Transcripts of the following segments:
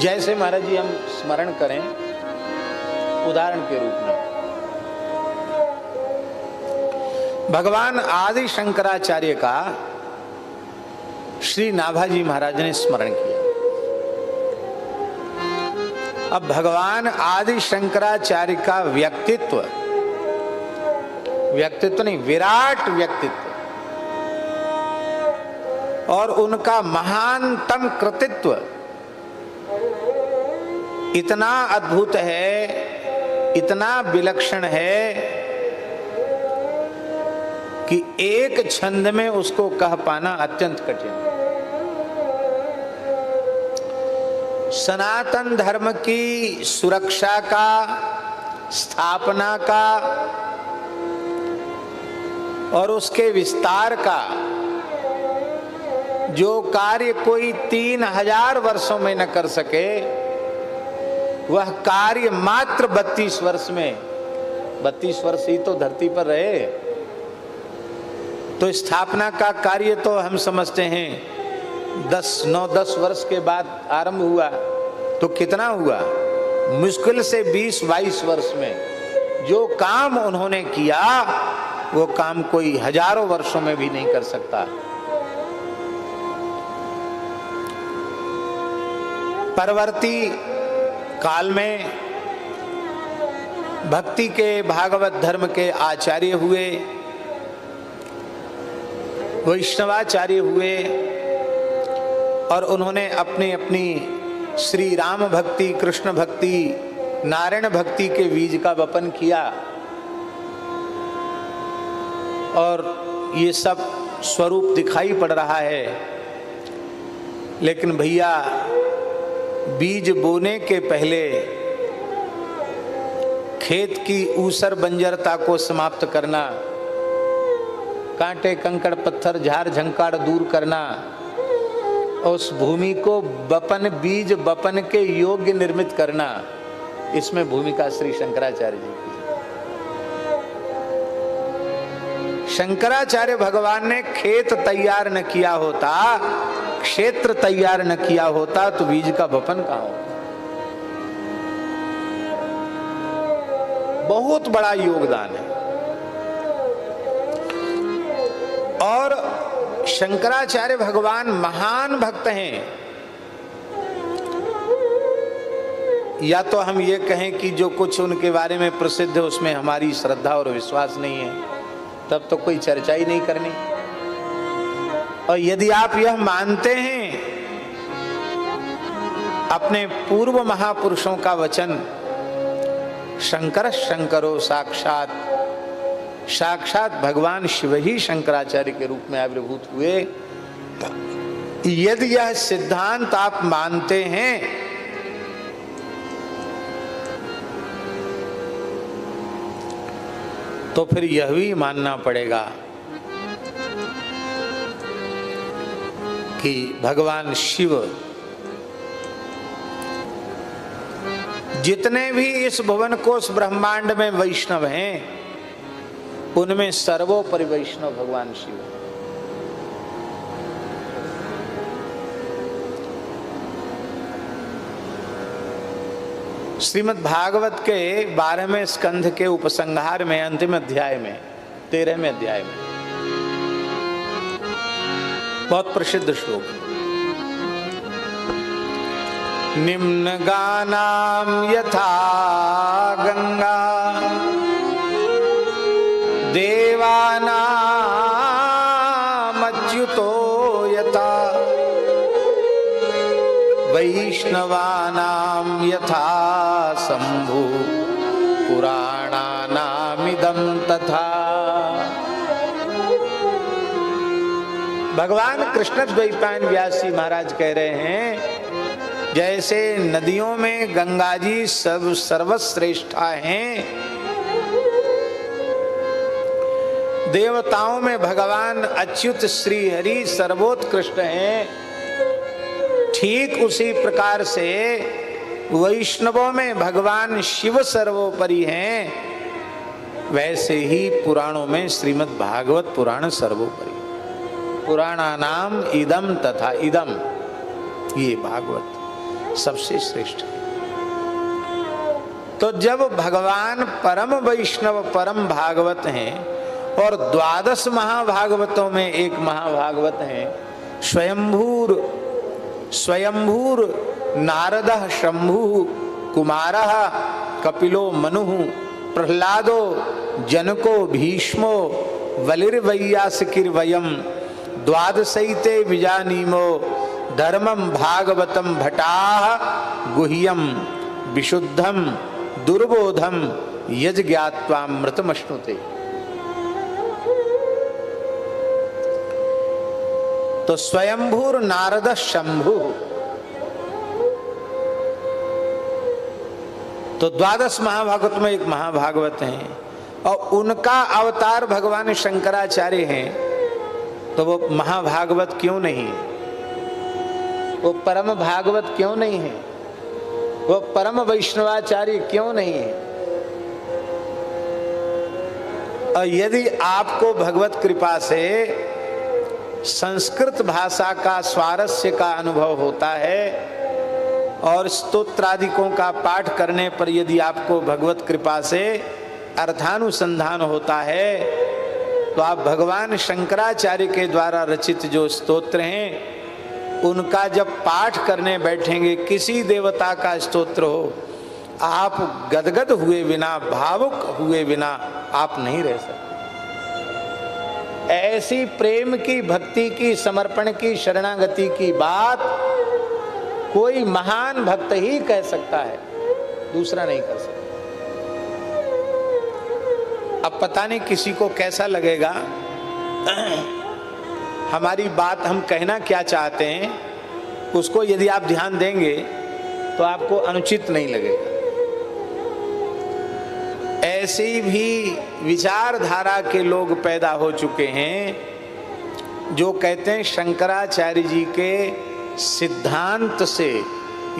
जैसे महाराज जी हम स्मरण करें उदाहरण के रूप में, भगवान आदि शंकराचार्य का श्री नाभाजी महाराज ने स्मरण किया। अब भगवान आदि शंकराचार्य का व्यक्तित्व, व्यक्तित्व नहीं, विराट व्यक्तित्व और उनका महानतम कृतित्व इतना अद्भुत है, इतना विलक्षण है कि एक छंद में उसको कह पाना अत्यंत कठिन है। सनातन धर्म की सुरक्षा का, स्थापना का और उसके विस्तार का जो कार्य कोई 3000 वर्षों में न कर सके, वह कार्य मात्र 32 वर्ष में, 32 वर्ष ही तो धरती पर रहे। तो स्थापना का कार्य तो हम समझते हैं 9-10 वर्ष के बाद आरंभ हुआ, तो कितना हुआ, मुश्किल से 20-22 वर्ष में जो काम उन्होंने किया वो काम कोई हजारों वर्षों में भी नहीं कर सकता। परवर्ती काल में भक्ति के, भागवत धर्म के आचार्य हुए, वैष्णवाचार्य हुए और उन्होंने अपनी अपनी श्री राम भक्ति, कृष्ण भक्ति, नारायण भक्ति के बीज का वपन किया और ये सब स्वरूप दिखाई पड़ रहा है। लेकिन भैया, बीज बोने के पहले खेत की ऊसर बंजरता को समाप्त करना, कांटे कंकड़ पत्थर झाड़ झंकार दूर करना, उस भूमि को बपन, बीज बपन के योग्य निर्मित करना, इसमें भूमिका श्री शंकराचार्य जी की। शंकराचार्य भगवान ने खेत तैयार न किया होता, क्षेत्र तैयार न किया होता तो बीज का बपन कहां होता। बहुत बड़ा योगदान है। और शंकराचार्य भगवान महान भक्त हैं। या तो हम ये कहें कि जो कुछ उनके बारे में प्रसिद्ध है उसमें हमारी श्रद्धा और विश्वास नहीं है, तब तो कोई चर्चा ही नहीं करनी। और यदि आप यह मानते हैं, अपने पूर्व महापुरुषों का वचन, शंकर शंकरो साक्षात, साक्षात भगवान शिव ही शंकराचार्य के रूप में आविर्भूत हुए, यदि यह सिद्धांत आप मानते हैं तो फिर यह भी मानना पड़ेगा कि भगवान शिव जितने भी इस भुवन कोश ब्रह्मांड में वैष्णव हैं, उनमें सर्वोपरि वैष्णव भगवान शिव है। श्रीमद् भागवत के 12वें स्कंध के उपसंहार में, अंतिम अध्याय में, 13वें अध्याय में बहुत प्रसिद्ध श्लोक, निम्न गानाम यथा गंगा देवानाम अच्युतो यथा वैष्णवानाम यथा शंभु पुराणानामिदं तथा। भगवान कृष्ण द्वैपायन व्यास जी महाराज कह रहे हैं, जैसे नदियों में गंगा जी सर्वश्रेष्ठा हैं, देवताओं में भगवान अच्युत श्री हरि सर्वोत्कृष्ट हैं, ठीक उसी प्रकार से वैष्णवों में भगवान शिव सर्वोपरि हैं, वैसे ही पुराणों में श्रीमद् भागवत पुराण सर्वोपरि। पुराणानाम इदम तथा इदम, ये भागवत सबसे श्रेष्ठ। तो जब भगवान परम वैष्णव परम भागवत हैं और 12 महाभागवतों में एक महाभागवत हैं, स्वयंभूर नारदः शंभु कुमारः कपिलो मनुः प्रह्लादो जनको भीष्मो बलिर्वैयासकिर्वयम् द्वादशैते विजानीमो धर्मं भागवतं भटाः गुह्यं विशुद्धं दुर्बोधम यज्ञात्वामृतमश्नुते। तो स्वयंभूर नारद शंभु, तो 12 महाभागवत में एक महाभागवत है और उनका अवतार भगवान शंकराचार्य हैं, तो वो महाभागवत क्यों नहीं है? वो परम भागवत क्यों नहीं है? वो परम वैष्णवाचार्य क्यों नहीं है? और यदि आपको भगवत कृपा से संस्कृत भाषा का स्वारस्य का अनुभव होता है और स्तोत्रादिकों का पाठ करने पर यदि आपको भगवत कृपा से अर्थानुसंधान होता है, तो आप भगवान शंकराचार्य के द्वारा रचित जो स्तोत्र हैं उनका जब पाठ करने बैठेंगे, किसी देवता का स्तोत्र हो, आप गदगद हुए बिना, भावुक हुए बिना आप नहीं रह सकते। ऐसी प्रेम की, भक्ति की, समर्पण की, शरणागति की बात कोई महान भक्त ही कह सकता है, दूसरा नहीं कर सकता। अब पता नहीं किसी को कैसा लगेगा, हमारी बात हम कहना क्या चाहते हैं उसको यदि आप ध्यान देंगे तो आपको अनुचित नहीं लगेगा। ऐसी भी विचारधारा के लोग पैदा हो चुके हैं जो कहते हैं शंकराचार्य जी के सिद्धांत से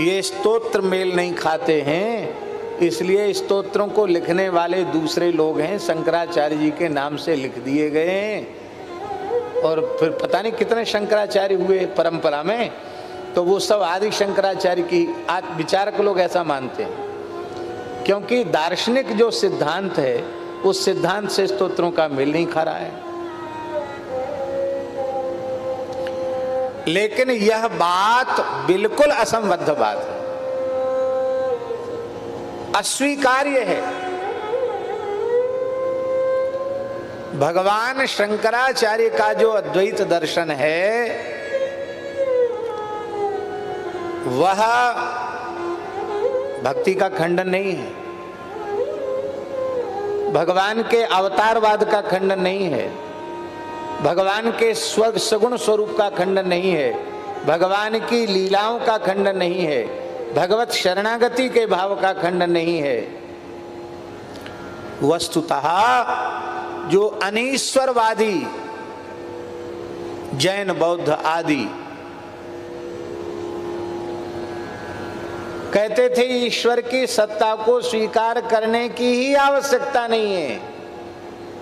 ये स्तोत्र मेल नहीं खाते हैं, इसलिए स्तोत्रों को लिखने वाले दूसरे लोग हैं, शंकराचार्य जी के नाम से लिख दिए गए हैं। और फिर पता नहीं कितने शंकराचार्य हुए परंपरा में, तो वो सब आदि शंकराचार्य की आज विचारक लोग ऐसा मानते हैं, क्योंकि दार्शनिक जो सिद्धांत है उस सिद्धांत से स्तोत्रों का मेल नहीं खा रहा है। लेकिन यह बात बिल्कुल असंबद्ध बात है, अस्वीकार्य है। भगवान शंकराचार्य का जो अद्वैत दर्शन है वह भक्ति का खंडन नहीं है, भगवान के अवतारवाद का खंडन नहीं है, भगवान के सगुण स्वरूप का खंडन नहीं है, भगवान की लीलाओं का खंडन नहीं है, भगवत शरणागति के भाव का खंडन नहीं है। वस्तुतः जो अनीश्वरवादी जैन बौद्ध आदि कहते थे ईश्वर की सत्ता को स्वीकार करने की ही आवश्यकता नहीं है,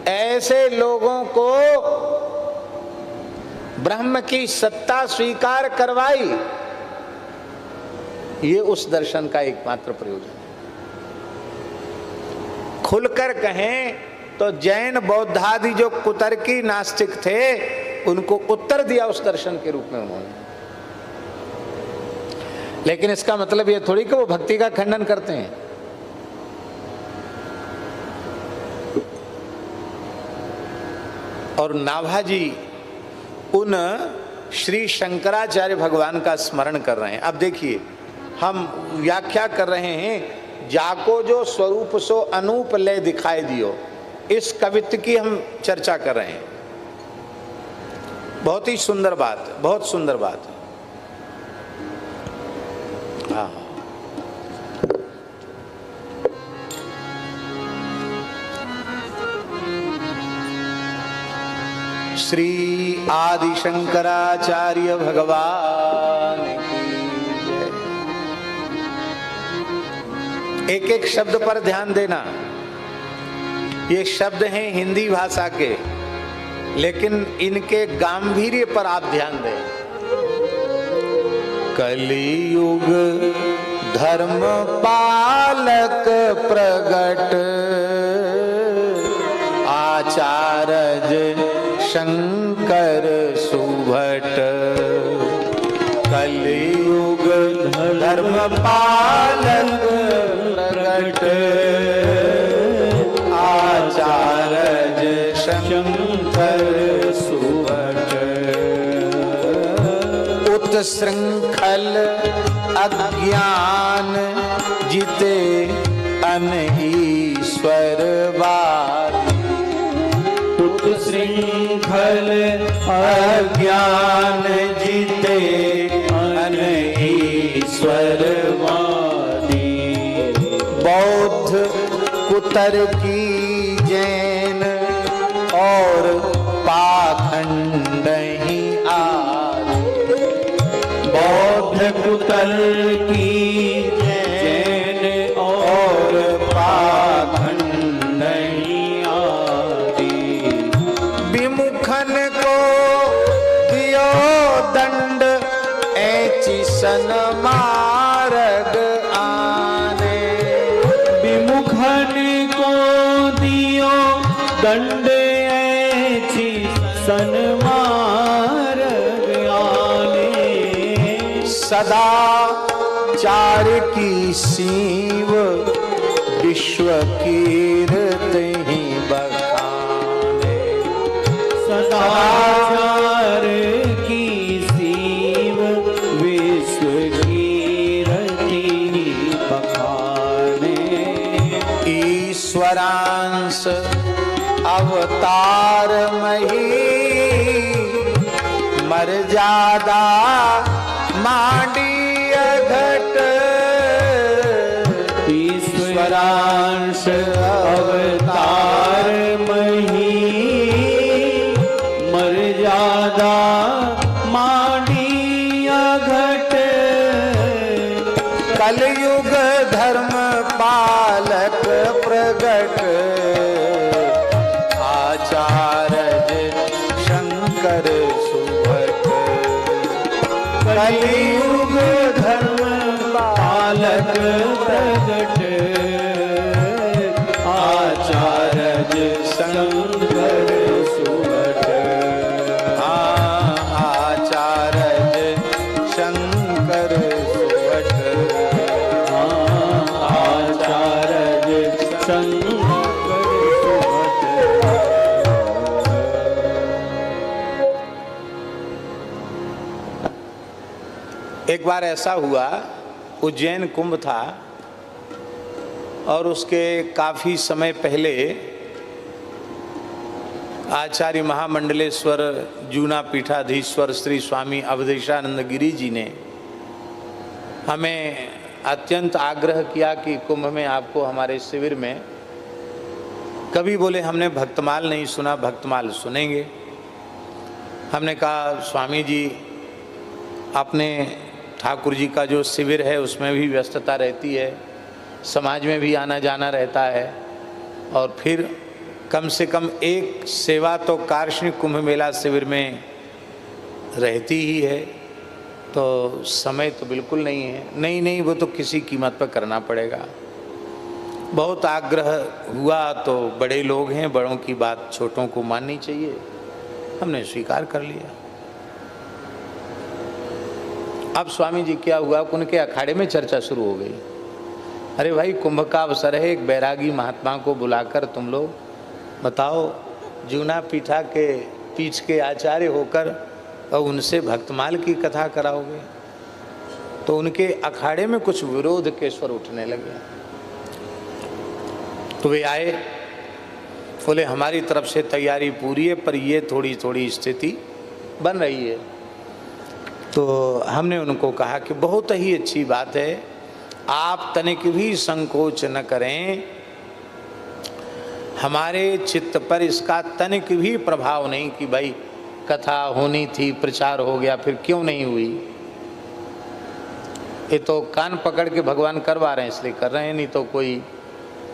ऐसे लोगों को ब्रह्म की सत्ता स्वीकार करवाई, ये उस दर्शन का एकमात्र प्रयोजन है। खुलकर कहें तो जैन बौद्धादि जो कुतर्की नास्तिक थे उनको उत्तर दिया उस दर्शन के रूप में उन्होंने। लेकिन इसका मतलब ये थोड़ी कि वो भक्ति का खंडन करते हैं। और नाभाजी उन श्री शंकराचार्य भगवान का स्मरण कर रहे हैं। अब देखिए हम व्याख्या कर रहे हैं, जाको जो स्वरूप सो अनूप ले दिखाई दियो, इस कवित्व की हम चर्चा कर रहे हैं। बहुत ही सुंदर बात, बहुत सुंदर बात है। हाँ, श्री आदि शंकराचार्य भगवान की जय। एक एक शब्द पर ध्यान देना, ये शब्द हैं हिंदी भाषा के, लेकिन इनके गांभीर्य पर आप ध्यान दें। कलियुग धर्म पालक प्रगट, आचार्य शंकर सुभट। कलियुग धर्म पालक प्रगट, आचार्य शंकर सुभट। उत्सृंखल अज्ञान जिते अनईश्वरवादी, उत्सृंखल अज्ञान जिते अनईश्वरवादी। बौद्ध कुतर्की जैन और पाखंड ही आदि, बौद्ध कुतर्की जैन और पाखंड ही आदि। विमुखन को दियो दंड ऐची सन्मार्ग आने, विमुखन को दियो दंड ऐची सन्मार्ग आने। सदाचार की सीव विश्व कीर्ति ही बखाने, सदाचार की सीव विश्व कीर्ति ही बखाने। ईश्वरांश अवतार मही मर्यादा मांडी घट, ईश्वरांश अवतार मही मर्यादा मांडिया घट। कलयुग धर्म पालक प्रगट, आचार्य शंकर सुभट। कलियुग धर्म पालक प्रगट, आचार्य शंकर सुभट। आचार्य शंकर सुभट, आचार्य शंकर सुभट। एक बार ऐसा हुआ, उज्जैन कुंभ था और उसके काफी समय पहले आचार्य महामंडलेश्वर जूना पीठाधीश्वर श्री स्वामी अवधेशानंद गिरी जी ने हमें अत्यंत आग्रह किया कि कुंभ में आपको हमारे शिविर में, कभी बोले हमने भक्तमाल नहीं सुना, भक्तमाल सुनेंगे। हमने कहा स्वामी जी अपने ठाकुर जी का जो शिविर है उसमें भी व्यस्तता रहती है, समाज में भी आना जाना रहता है, और फिर कम से कम एक सेवा तो कार्षणिक कुंभ मेला शिविर में रहती ही है, तो समय तो बिल्कुल नहीं है। नहीं वो तो किसी कीमत पर करना पड़ेगा। बहुत आग्रह हुआ तो बड़े लोग हैं, बड़ों की बात छोटों को माननी चाहिए, हमने स्वीकार कर लिया। अब स्वामी जी क्या हुआ, उनके अखाड़े में चर्चा शुरू हो गई। अरे भाई कुंभ का अवसर है, एक बैरागी महात्मा को बुलाकर तुम लोग बताओ, जूना पीठा के पीठ के आचार्य होकर और उनसे भक्तमाल की कथा कराओगे, तो उनके अखाड़े में कुछ विरोध के स्वर उठने लगे। तो वे आए, बोले हमारी तरफ से तैयारी पूरी है, पर ये थोड़ी थोड़ी स्थिति बन रही है। तो हमने उनको कहा कि बहुत ही अच्छी बात है, आप तनिक भी संकोच न करें, हमारे चित्त पर इसका तनिक भी प्रभाव नहीं कि भाई कथा होनी थी, प्रचार हो गया, फिर क्यों नहीं हुई। ये तो कान पकड़ के भगवान करवा रहे हैं इसलिए कर रहे हैं, नहीं तो कोई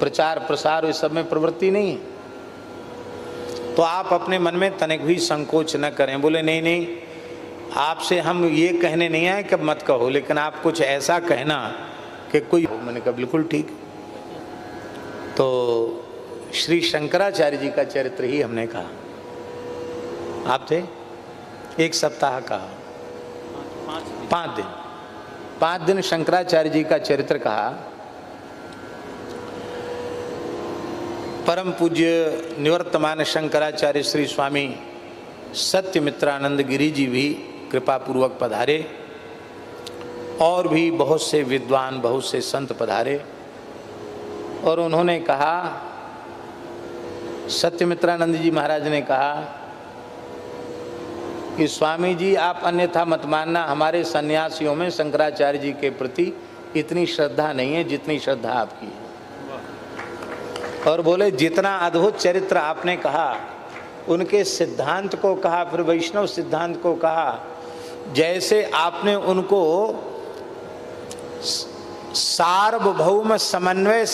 प्रचार प्रसार इस सब में प्रवृत्ति नहीं है। तो आप अपने मन में तनिक भी संकोच न करें। बोले नहीं, आपसे हम ये कहने नहीं आए कि मत कहो, लेकिन आप कुछ ऐसा कहना कि कोई हो। मैंने कहा बिल्कुल ठीक। तो श्री शंकराचार्य जी का चरित्र ही हमने कहा। आप थे, एक सप्ताह कहा, 5 दिन शंकराचार्य जी का चरित्र कहा। परम पूज्य निवर्तमान शंकराचार्य श्री स्वामी सत्यमित्रानंद गिरी जी भी कृपा पूर्वक पधारे, और भी बहुत से विद्वान, बहुत से संत पधारे। और उन्होंने कहा, सत्यमित्रानंद जी महाराज ने कहा कि स्वामी जी आप अन्यथा मत मानना, हमारे सन्यासियों में शंकराचार्य जी के प्रति इतनी श्रद्धा नहीं है जितनी श्रद्धा आपकी है। और बोले जितना अद्भुत चरित्र आपने कहा, उनके सिद्धांत को कहा, फिर वैष्णव सिद्धांत को कहा, जैसे आपने उनको सार्वभौम समन्वय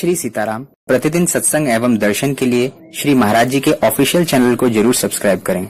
श्री सीताराम। प्रतिदिन सत्संग एवं दर्शन के लिए श्री महाराज जी के ऑफिशियल चैनल को जरूर सब्सक्राइब करें।